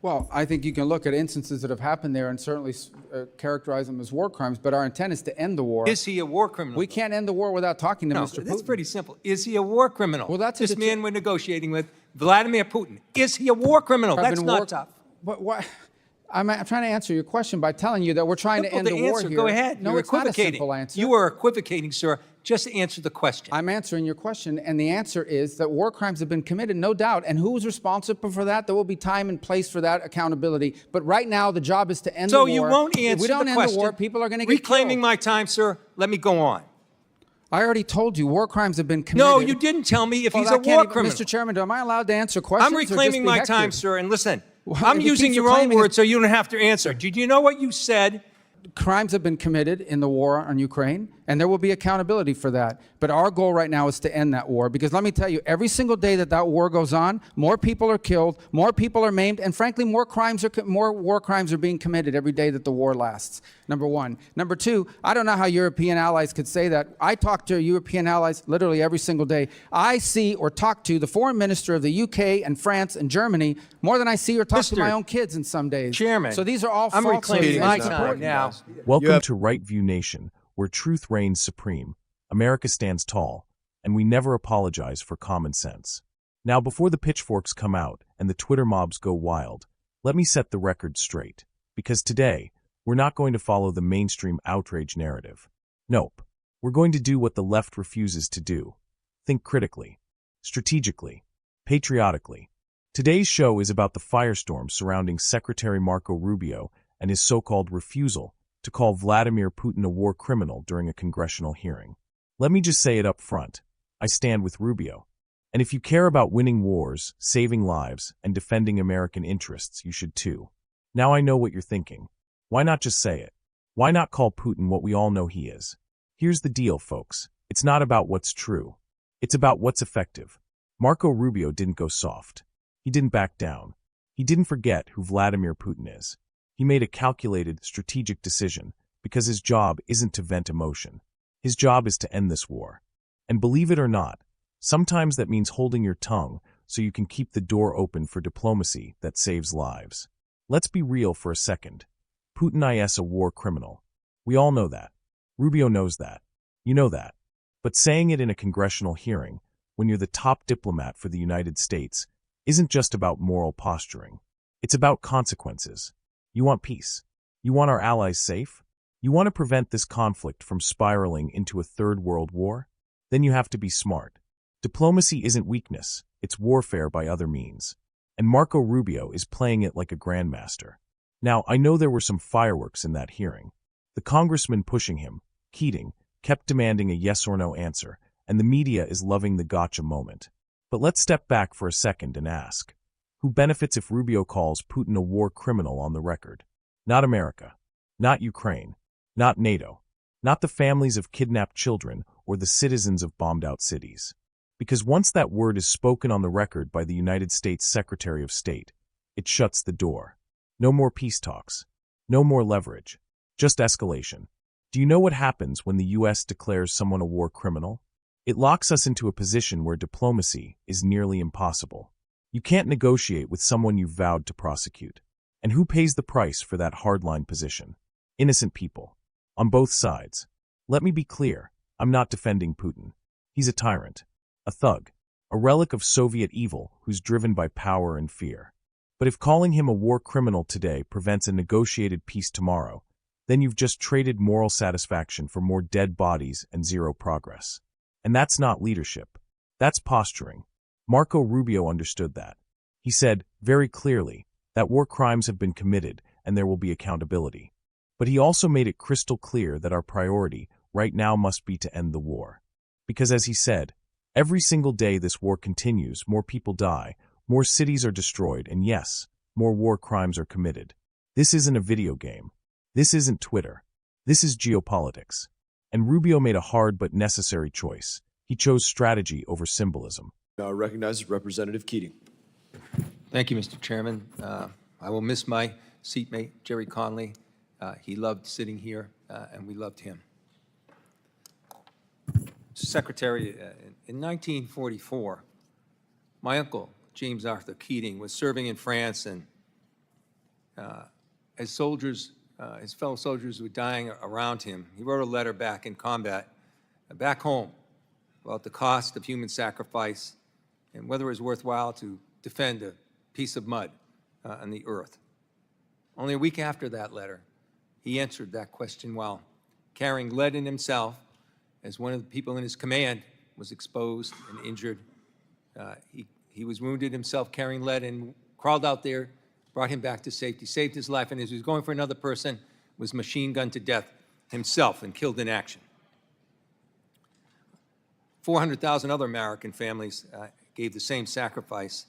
Well, I think you can look at instances that have happened there and certainly characterize them as war crimes, but our intent is to end the war. Is he a war criminal? We can't end the war without talking to No, Mr. Putin. that's pretty simple. Is he a war criminal? Well, that's this man we're negotiating with, Vladimir Putin. Is he a war criminal? That's not tough. But what? I'm trying to answer your question by telling you that we're trying to end the war here. Go ahead. No, You're it's not a equivocating. simple answer. You are equivocating, sir. Just answer the question. I'm answering your question, and the answer is that war crimes have been committed, no doubt. And who's responsible for that? There will be time and place for that accountability. But right now, the job is to end the war. So you won't answer the question. If we don't end the war, people are going to get Reclaiming killed. my time, sir. Let me go on. I already told you war crimes have been committed. No, you didn't tell me if he's a war criminal. Mr. Chairman, am I allowed to answer questions? I'm reclaiming my time, sir. And listen, I'm he using keeps your own reclaiming words so you don't have to answer. Did you know what you said? Crimes have been committed in the war on Ukraine, and there will be accountability for that. But our goal right now is to end that war, because let me tell you, every single day that that war goes on, more people are killed, more people are maimed, and frankly, more war crimes are being committed every day that the war lasts. Number one. Number two, I don't know how European allies could say that. I talk to European allies literally every single day. I see or talk to the foreign minister of the UK and France and Germany more than I see or talk to my own kids in some days. Chairman, so these are all I'm false reclaiming my time now. Welcome to Right View Nation, where truth reigns supreme, America stands tall, and we never apologize for common sense. Now, before the pitchforks come out and the Twitter mobs go wild, let me set the record straight, because today, we're not going to follow the mainstream outrage narrative. Nope. We're going to do what the left refuses to do. Think critically, strategically, patriotically. Today's show is about the firestorm surrounding Secretary Marco Rubio and his so-called refusal to call Vladimir Putin a war criminal during a congressional hearing. Let me just say it up front. I stand with Rubio. And if you care about winning wars, saving lives, and defending American interests, you should too. Now I know what you're thinking. Why not just say it? Why not call Putin what we all know he is? Here's the deal, folks. It's not about what's true. It's about what's effective. Marco Rubio didn't go soft. He didn't back down. He didn't forget who Vladimir Putin is. He made a calculated, strategic decision because his job isn't to vent emotion. His job is to end this war. And believe it or not, sometimes that means holding your tongue so you can keep the door open for diplomacy that saves lives. Let's be real for a second. Putin is a war criminal. We all know that. Rubio knows that. You know that. But saying it in a congressional hearing, when you're the top diplomat for the United States, isn't just about moral posturing. It's about consequences. You want peace. You want our allies safe. You want to prevent this conflict from spiraling into a third world war? Then you have to be smart. Diplomacy isn't weakness, it's warfare by other means. And Marco Rubio is playing it like a grandmaster. Now, I know there were some fireworks in that hearing. The congressman pushing him, Keating, kept demanding a yes or no answer, and the media is loving the gotcha moment. But let's step back for a second and ask, who benefits if Rubio calls Putin a war criminal on the record? Not America, not Ukraine, not NATO, not the families of kidnapped children or the citizens of bombed-out cities. Because once that word is spoken on the record by the United States Secretary of State, it shuts the door. No more peace talks. No more leverage. Just escalation. Do you know what happens when the U.S. declares someone a war criminal? It locks us into a position where diplomacy is nearly impossible. You can't negotiate with someone you've vowed to prosecute. And who pays the price for that hardline position? Innocent people. On both sides. Let me be clear, I'm not defending Putin. He's a tyrant. A thug. A relic of Soviet evil who's driven by power and fear. But if calling him a war criminal today prevents a negotiated peace tomorrow, then you've just traded moral satisfaction for more dead bodies and zero progress. And that's not leadership. That's posturing. Marco Rubio understood that. He said, very clearly, that war crimes have been committed and there will be accountability. But he also made it crystal clear that our priority right now must be to end the war. Because as he said, every single day this war continues, more people die, more cities are destroyed, and yes, more war crimes are committed. This isn't a video game. This isn't Twitter. This is geopolitics. And Rubio made a hard but necessary choice. He chose strategy over symbolism. Now I recognize Representative Keating. Thank you, Mr. Chairman. I will miss my seatmate, Jerry Conley. He loved sitting here, and we loved him. Secretary, in 1944, my uncle, James Arthur Keating, was serving in France, and as soldiers, his fellow soldiers were dying around him, he wrote a letter back in combat, back home, about the cost of human sacrifice and whether it was worthwhile to defend a piece of mud on the earth. Only a week after that letter, he answered that question while carrying lead in himself, as one of the people in his command was exposed and injured. He was wounded himself carrying lead and crawled out there, brought him back to safety, saved his life, and as he was going for another person, was machine gunned to death himself and killed in action. 400,000 other American families gave the same sacrifice,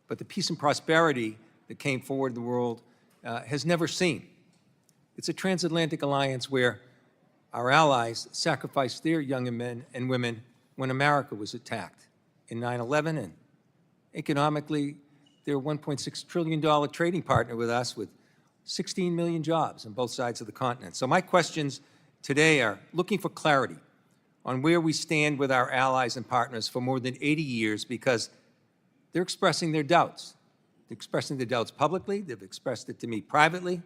but the peace and prosperity that came forward the world has never seen. It's a transatlantic alliance where our allies sacrificed their young men and women when America was attacked in 9/11, and economically, they're a $1.6 trillion trading partner with us with 16 million jobs on both sides of the continent. So my questions today are looking for clarity on where we stand with our allies and partners for more than 80 years, because they're expressing their doubts. They're expressing their doubts publicly. They've expressed it to me privately.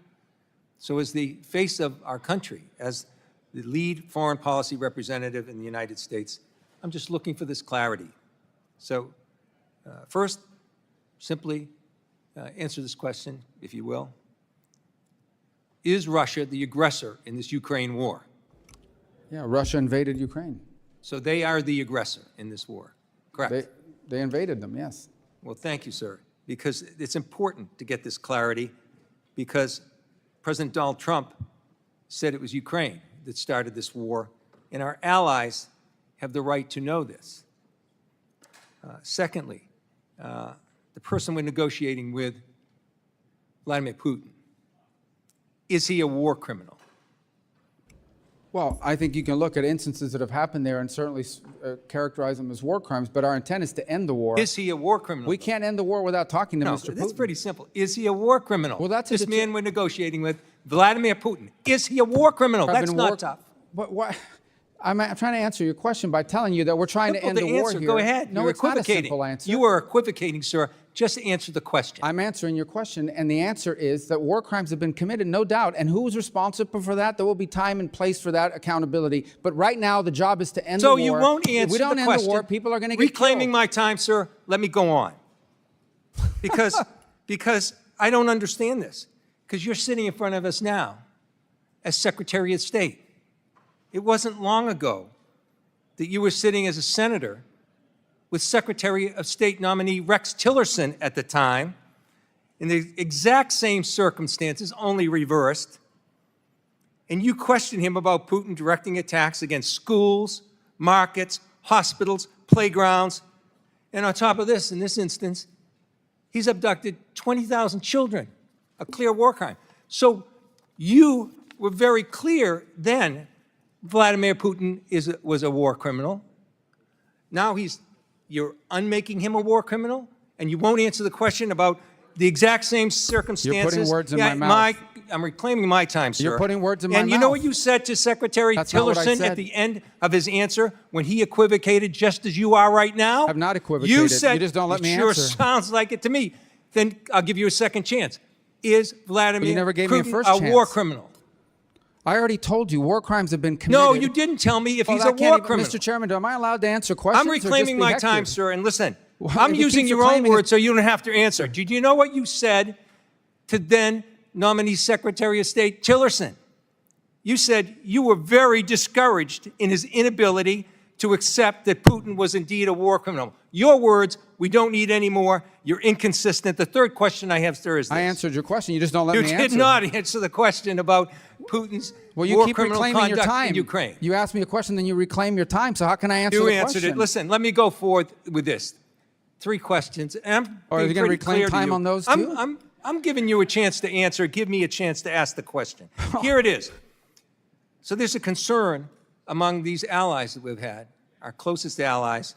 So as the face of our country, as the lead foreign policy representative in the United States, I'm just looking for this clarity. So first, simply answer this question, if you will. Is Russia the aggressor in this Ukraine war? Yeah, Russia invaded Ukraine. So they are the aggressor in this war, correct? They invaded them, yes. Well, thank you, sir, because it's important to get this clarity, because President Donald Trump said it was Ukraine that started this war, and our allies have the right to know this. Secondly, the person we're negotiating with, Vladimir Putin, is he a war criminal? Well, I think you can look at instances that have happened there and certainly characterize them as war crimes, but our intent is to end the war. Is he a war criminal? We can't end the war without talking to No, Mr. Putin. that's pretty simple. Is he a war criminal? Well, that's this man we're negotiating with, Vladimir Putin. Is he a war criminal? That's not tough. But what? I'm trying to answer your question by telling you that we're trying to end the war here. Go ahead. No, You're it's not a equivocating. simple answer. You are equivocating, sir. Just answer the question. I'm answering your question, and the answer is that war crimes have been committed, no doubt. And who's responsible for that? There will be time and place for that accountability. But right now, the job is to end the war. So you won't answer the question. If we don't end the war, people are going to get reclaiming killed. my time, sir. Let me go on. Because I don't understand this. Because you're sitting in front of us now as Secretary of State. It wasn't long ago that you were sitting as a senator with Secretary of State nominee Rex Tillerson at the time, in the exact same circumstances, only reversed. And you questioned him about Putin directing attacks against schools, markets, hospitals, playgrounds. And on top of this, in this instance, he's abducted 20,000 children, a clear war crime. So you were very clear then Vladimir Putin was a war criminal. Now you're unmaking him a war criminal, and you won't answer the question about the exact same circumstances. You're putting words in my mouth. I'm reclaiming my time, sir. You're putting words in my mouth. And you know what you said to Secretary That's not what I Tillerson said. at the end of his answer when he equivocated just as you are right now? I've not equivocated. You said, You just don't let me it sure answer. sounds like it to me. Then I'll give you a second chance. Is Vladimir never gave me a Putin first a war chance. criminal? I already told you, war crimes have been committed. No, you didn't tell me if Well, he's that a can't war even- criminal. Mr. Chairman, am I allowed to answer questions? I'm or just reclaiming be my hectored? time, sir, and listen, Well, I'm if he using keeps your own reclaiming words so you don't have to answer. Did you know what you said to then nominee Secretary of State Tillerson? You said you were very discouraged in his inability to accept that Putin was indeed a war criminal. Your words, we don't need any more. You're inconsistent. The third question I have, sir, is this. I answered your question. You just don't let me answer. You did not answer the question about Putin's Well, you war keep criminal reclaiming your conduct time. in Ukraine. You ask me a question, then you reclaim your time. So how can I answer You the answered question? it. Listen, let me go forward with this. 3 questions. And I'm Or are you being gonna pretty reclaim clear to time you. on those too? I'm giving you a chance to answer. Give me a chance to ask the question. Here it is. So there's a concern among these allies that we've had, our closest allies,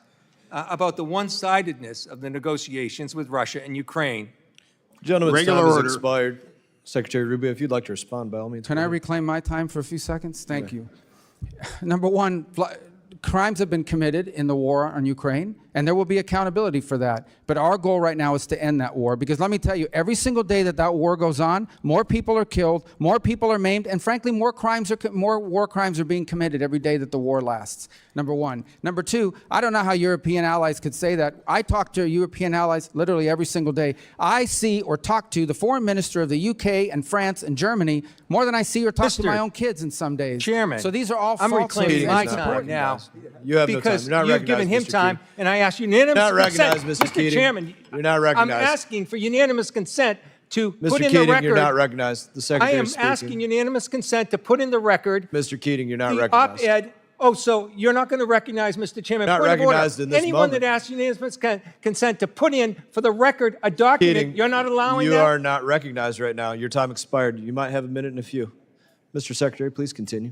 about the one-sidedness of the negotiations with Russia and Ukraine. Gentlemen's Regular time has order. expired. Secretary Rubio, if you'd like to respond, by all means. Can go I ahead. reclaim my time for a few seconds? Thank you. Number one, crimes have been committed in the war on Ukraine, and there will be accountability for that. But our goal right now is to end that war, because let me tell you, every single day that that war goes on, more people are killed, more people are maimed, and frankly, more war crimes are being committed every day that the war lasts. Number one. Number two, I don't know how European allies could say that. I talk to European allies literally every single day. I see or talk to the foreign minister of the UK and France and Germany more than I see or talk to my own kids in some days. Chairman, so these are all I'm false reclaiming my claims. time now. You have no time. Because You're not you've given him recognized, Mr. time, Keating. and I ask unanimous Not recognized, consent. Mr. Keating. Chairman, You're not recognized. I'm asking for unanimous consent to Mr. put in Keating, the record. you're not recognized. The I Secretary am is speaking. asking unanimous consent to put in the record Mr. Keating, you're not the recognized. op-ed. Oh, so you're not going to recognize, Mr. Chairman? Not Point of order. recognized in this Anyone moment. that asks unanimous consent to put in for the record a document, Keating, you're not allowing you that? are not recognized right now. Your time expired. You might have a minute and a few. Mr. Secretary, please continue.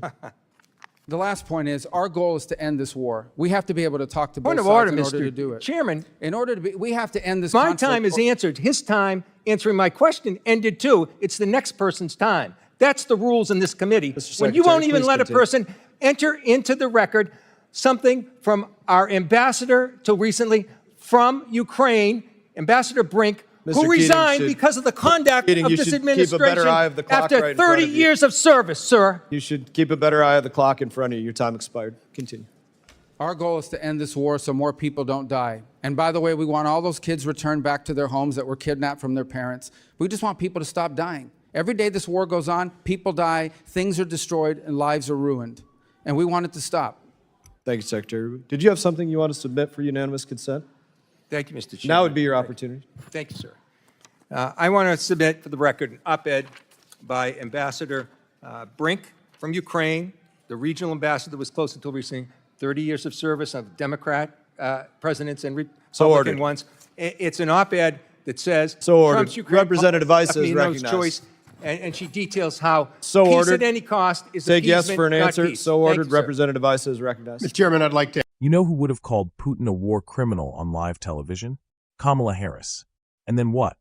The last point is, our goal is to end this war. We have to be able to talk to both Point of sides order, in order Mr. to do it. Chairman. In order to be, we have to end this My conflict. time is answered. His time answering my question ended too. It's the next person's time. That's the rules in this committee. When you Secretary, won't even please let continue. a person enter into the record something from our ambassador till recently from Ukraine, Ambassador Brink, Mr. who Keating resigned should- because of the conduct Keating, of you this should keep a administration better eye of the clock after right in front 30 of you. years of service, sir. You should keep a better eye of the clock in front of you. Your time expired. Continue. Our goal is to end this war so more people don't die. And by the way, we want all those kids returned back to their homes that were kidnapped from their parents. We just want people to stop dying. Every day this war goes on, people die, things are destroyed, and lives are ruined. And we want it to stop. Thank you, Secretary. Did you have something you want to submit for unanimous consent? Thank you, Mr. Chairman. Now would be your opportunity. Thank you, sir. I want to submit for the record an op-ed by Ambassador Brink from Ukraine, the regional ambassador that was close until recently, 30 years of service of Democrat presidents and So Republican ordered. ones. It's an op-ed that says So ordered. Trump's Ukraine Representative Weiss is policy, no recognized. choice, and she details how So peace ordered. at any cost is Take yes appeasement, for an not answer. peace. So Thank ordered. you, sir. Representative Weiss is recognized. Mr. Chairman, I'd like to. You know who would have called Putin a war criminal on live television? Kamala Harris. And then what?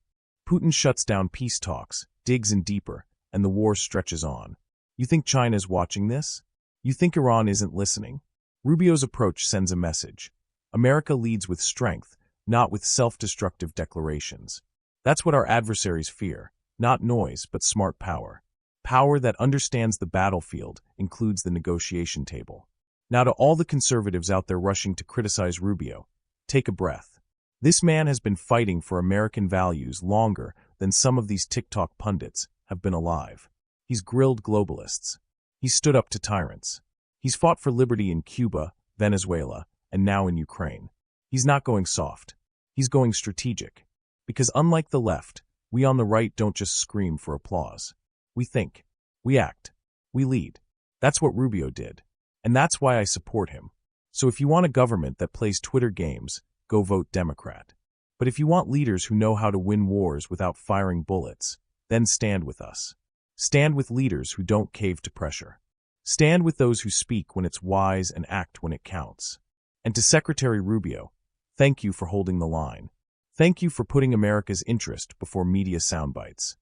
Putin shuts down peace talks, digs in deeper, and the war stretches on. You think China's watching this? You think Iran isn't listening? Rubio's approach sends a message. America leads with strength, not with self-destructive declarations. That's what our adversaries fear, not noise, but smart power. Power that understands the battlefield, includes the negotiation table. Now to all the conservatives out there rushing to criticize Rubio, take a breath. This man has been fighting for American values longer than some of these TikTok pundits have been alive. He's grilled globalists. He's stood up to tyrants. He's fought for liberty in Cuba, Venezuela, and now in Ukraine. He's not going soft. He's going strategic. Because unlike the left, we on the right don't just scream for applause. We think. We act. We lead. That's what Rubio did. And that's why I support him. So if you want a government that plays Twitter games, go vote Democrat. But if you want leaders who know how to win wars without firing bullets, then stand with us. Stand with leaders who don't cave to pressure. Stand with those who speak when it's wise and act when it counts. And to Secretary Rubio, thank you for holding the line. Thank you for putting America's interest before media soundbites.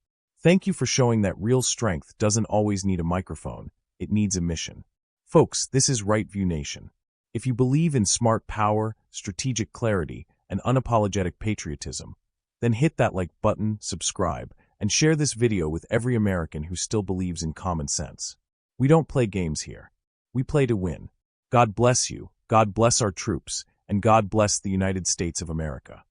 Thank you for showing that real strength doesn't always need a microphone, it needs a mission. Folks, this is Right View Nation. If you believe in smart power, strategic clarity, and unapologetic patriotism, then hit that like button, subscribe, and share this video with every American who still believes in common sense. We don't play games here. We play to win. God bless you, God bless our troops, and God bless the United States of America.